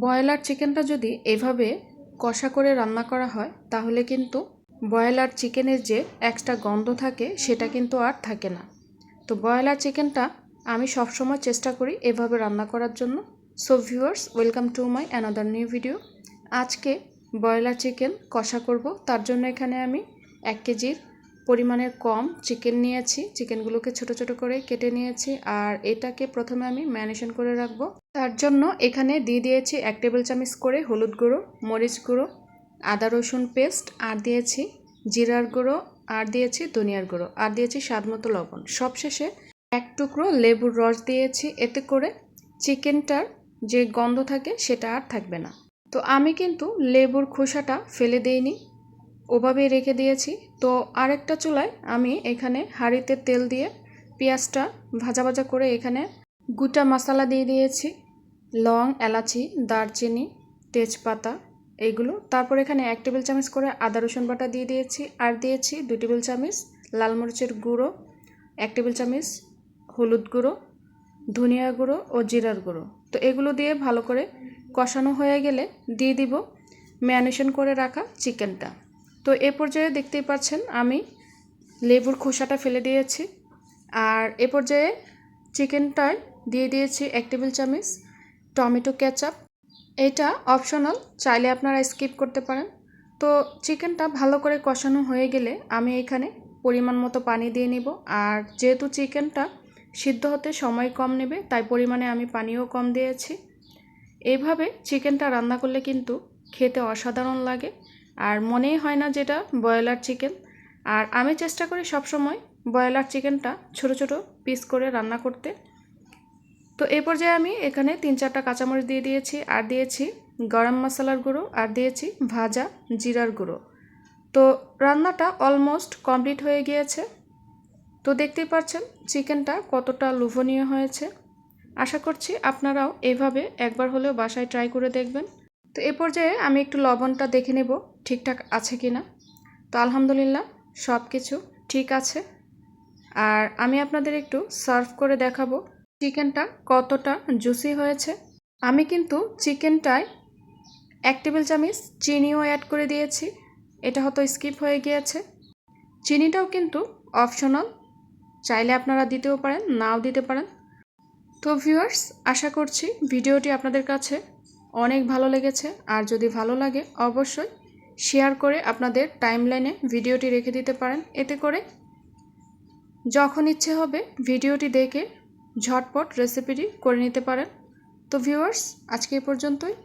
Broiler চিকেনটা যদি এভাবে কষা করে রান্না করা হয় তাহলে কিন্তু ব্রয়লার চিকেনের যে এক্সট্রা গন্ধ থাকে সেটা কিন্তু আর থাকে না। তো ব্রয়লার চিকেনটা আমি সবসময় চেষ্টা করি এভাবে রান্না করার জন্য। So viewers, welcome to my another new video. আজকে ব্রয়লার চিকেন কষা করব, তার জন্য এখানে আমি 1 কেজির পরিমাণের কম চিকেন নিয়েছি। চিকেনগুলোকে ছোট ছোট করে কেটে নিয়েছি আর এটাকে প্রথমে আমি ম্যারিনেশন করে রাখবো। তার জন্য এখানে দিয়ে দিয়েছি 1 টেবিল চামচ করে হলুদ গুঁড়ো, মরিচ গুঁড়ো, আদা রসুন পেস্ট, আর দিয়েছি জিরার গুঁড়ো, আর দিয়েছি ধনিয়ার গুঁড়ো, আর দিয়েছি স্বাদমতো লবণ। সবশেষে 1 টুকরো লেবুর রস দিয়েছি, এতে করে চিকেনটার যে গন্ধ থাকে সেটা আর থাকবে না। তো আমি কিন্তু লেবুর খোসাটা ফেলে দেইনি, ওভাবেই রেখে দিয়েছি। তো আরেকটা চুলায় আমি এখানে হাঁড়িতে তেল দিয়ে পেঁয়াজটা ভাজা ভাজা করে এখানে গোটা মশলা দিয়ে দিয়েছি, লং, এলাচি, দারচিনি, তেজপাতা এইগুলো। তারপর এখানে 1 টেবিল চামচ করে আদা রসুন বাটা দিয়ে দিয়েছি, আর দিয়েছি 2 টেবিল চামচ লাল মরিচের গুঁড়ো, 1 টেবিল চামচ হলুদ গুঁড়ো, ধনিয়া গুঁড়ো ও জিরার গুঁড়ো। তো এগুলো দিয়ে ভালো করে কষানো হয়ে গেলে দিয়ে দিব ম্যারিনেশন করে রাখা চিকেনটা। তো এ পর্যায়ে দেখতেই পাচ্ছেন আমি লেবুর খোসাটা ফেলে দিয়েছি, আর এ পর্যায়ে চিকেনটায় দিয়ে দিয়েছি 1 টেবিল চামচ টমেটো কেচাপ। এটা অপশনাল, চাইলে আপনারা স্কিপ করতে পারেন। তো চিকেনটা ভালো করে কষানো হয়ে গেলে আমি এখানে পরিমাণ মতো পানি দিয়ে নিব, আর যেহেতু চিকেনটা সিদ্ধ হতে সময় কম নেবে তাই পরিমাণে আমি পানিও কম দিয়েছি। এইভাবে চিকেনটা রান্না করলে কিন্তু খেতে অসাধারণ লাগে আর মনেই হয় না যেটা ব্রয়লার চিকেন। আর আমি চেষ্টা করি সবসময় ব্রয়লার চিকেনটা ছোট ছোট পিস করে রান্না করতে। তো এই পর্যায়ে আমি এখানে 3-4টা কাঁচামরিচ দিয়ে দিয়েছি, আর দিয়েছি গরম মশলার গুঁড়ো, আর দিয়েছি ভাজা জিরার গুঁড়ো। তো রান্নাটা অলমোস্ট কমপ্লিট হয়ে গিয়েছে। তো দেখতেই পাচ্ছেন চিকেনটা কতটা লোভনীয় হয়েছে। আশা করছি আপনারাও এভাবে একবার হলেও বাসায় ট্রাই করে দেখবেন। তো এ পর্যায়ে আমি একটু লবণটা দেখে নেব ঠিকঠাক আছে কি না। তো আলহামদুলিল্লাহ সব কিছু ঠিক আছে। আর আমি আপনাদের একটু সার্ভ করে দেখাবো চিকেনটা কতটা জুসি হয়েছে। আমি কিন্তু চিকেনটায় 1 টেবিল চামচ চিনিও অ্যাড করে দিয়েছি, এটা হয়তো স্কিপ হয়ে গিয়েছে। চিনিটাও কিন্তু অপশনাল, চাইলে আপনারা দিতেও পারেন, নাও দিতে পারেন। তো ভিউয়ার্স, আশা করছি ভিডিওটি আপনাদের কাছে অনেক ভালো লেগেছে, আর যদি ভালো লাগে অবশ্যই শেয়ার করে আপনাদের টাইমলাইনে ভিডিওটি রেখে দিতে পারেন। এতে করে যখন ইচ্ছে হবে ভিডিওটি দেখে ঝটপট রেসিপিটি করে নিতে পারেন। তো ভিউয়ার্স, আজকে এই পর্যন্তই।